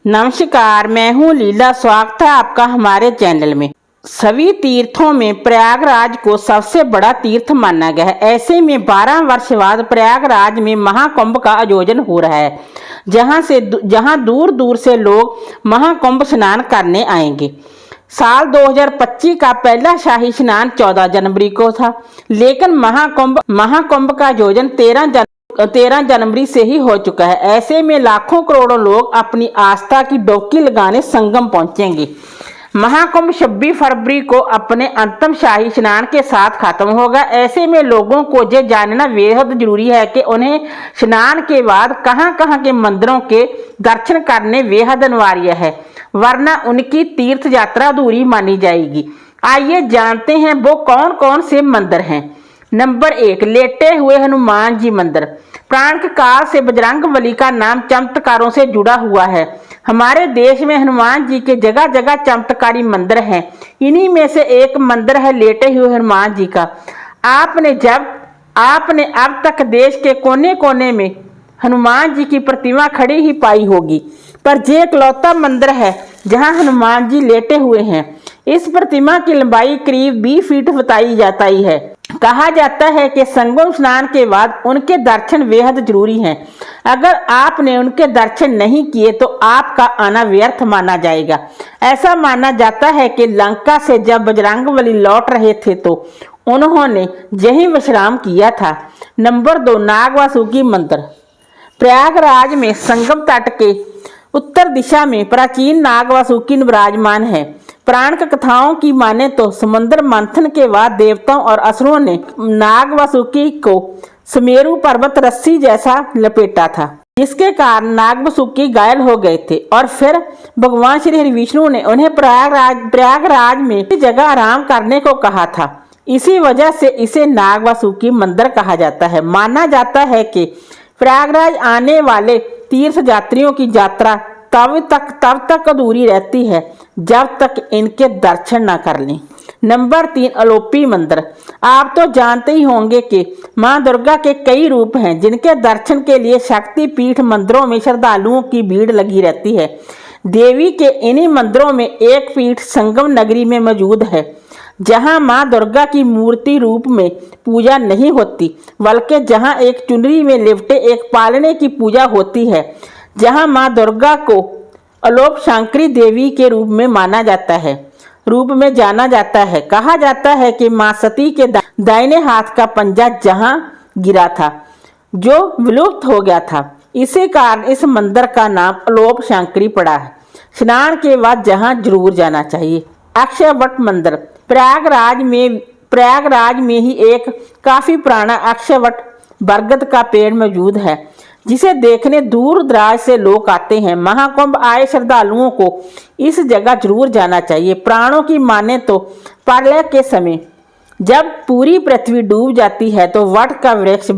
नमस्कार, मैं हूँ लीला। स्वागत है आपका हमारे चैनल में। सभी तीर्थों में प्रयागराज को सबसे बड़ा तीर्थ माना गया है। ऐसे में 12 वर्ष बाद प्रयागराज में महाकुंभ का आयोजन हो रहा है, जहां दूर दूर से लोग महाकुंभ स्नान करने आएंगे। साल 2025 का पहला शाही स्नान 14 जनवरी को था, लेकिन महाकुंभ का आयोजन 13 जनवरी से ही हो चुका है। ऐसे में लाखों करोड़ों लोग अपनी आस्था की डुबकी लगाने संगम पहुंचेंगे। महाकुंभ 26 फरवरी को अपने अंतिम शाही स्नान के साथ खत्म होगा। ऐसे में लोगों को ये जानना बेहद जरूरी है कि उन्हें स्नान के बाद कहां-कहां के मंदिरों के दर्शन करने बेहद अनिवार्य है, वरना उनकी तीर्थ यात्रा अधूरी मानी जाएगी। आइए जानते हैं वो कौन कौन से मंदिर हैं। नंबर 1, लेटे हुए हनुमान जी मंदिर। प्राण काल से बजरंगबली का नाम चमत्कारों से जुड़ा हुआ है। हमारे देश में हनुमान जी के जगह जगह चमत्कारी मंदिर हैं। इन्हीं में से एक मंदिर है लेटे हुए हनुमान जी का। आपने अब तक देश के कोने कोने में हनुमान जी की प्रतिमा खड़ी ही पाई होगी, पर ये इकलौता मंदिर है जहां हनुमान जी लेटे हुए हैं। इस प्रतिमा की लंबाई करीब 20 फीट बताई जाती है। कहा जाता है कि संगम स्नान के बाद उनके दर्शन बेहद जरूरी हैं। अगर आपने उनके दर्शन नहीं किए तो आपका आना व्यर्थ माना जाएगा। ऐसा माना जाता है कि लंका से जब बजरंगबली लौट रहे थे तो उन्होंने यहीं विश्राम किया था। नंबर 2, नागवासुकी मंदिर। प्रयागराज में संगम तट के उत्तर दिशा में प्राचीन नागवासुकी विराजमान है। पौराणिक कथाओं की माने तो समुद्र मंथन के बाद देवताओं और असुरों ने नागवासुकी को सुमेरु पर्वत रस्सी जैसा लपेटा था, जिसके कारण नागवासुकी घायल हो गए थे और फिर भगवान श्री हरि विष्णु ने उन्हें प्रयागराज में जगह आराम करने को कहा था। इसी वजह से इसे नागवासुकी मंदिर कहा जाता है। माना जाता है कि प्रयागराज आने वाले तीर्थ यात्रियों की यात्रा तब तक अधूरी रहती है जब तक इनके दर्शन न कर लें। नंबर 3, अलोपी मंदिर। आप तो जानते ही होंगे कि मां दुर्गा के कई रूप हैं, जिनके दर्शन के लिए शक्तिपीठ मंदिरों में श्रद्धालुओं की भीड़ लगी रहती है। देवी के इन्हीं मंदिरों में एक पीठ संगम नगरी में मौजूद है, जहां मां दुर्गा की मूर्ति रूप में पूजा नहीं होती, बल्कि जहां एक चुनरी में लिपटे एक पालने की पूजा होती है, जहां मां दुर्गा को अलोप शंकरी देवी के रूप में जाना जाता है। कहा जाता है कि मां सती के दाहिने हाथ का पंजा जहां गिरा था, जो विलुप्त हो गया था, इसी कारण इस मंदिर का नाम अलोप शंकरी पड़ा है। स्नान के बाद जहां जरूर जाना चाहिए। अक्षयवट मंदिर। प्रयागराज में ही एक काफी पुराना अक्षयवट बरगद का पेड़ मौजूद है, जिसे देखने दूर दराज से लोग आते हैं। महाकुंभ आए श्रद्धालुओं को इस जगह जरूर जाना चाहिए। प्राणों की माने तो प्रलय के समय जब पूरी पृथ्वी डूब जाती है तो वट का वृक्ष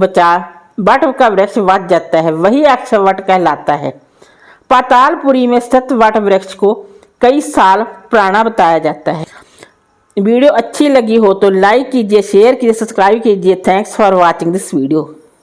बच जाता है, वही अक्षयवट कहलाता है। पातालपुरी में स्थित वट वृक्ष को कई साल पुराना बताया जाता है। वीडियो अच्छी लगी हो तो लाइक कीजिए, शेयर कीजिए, सब्सक्राइब कीजिए। Thanks for watching this video.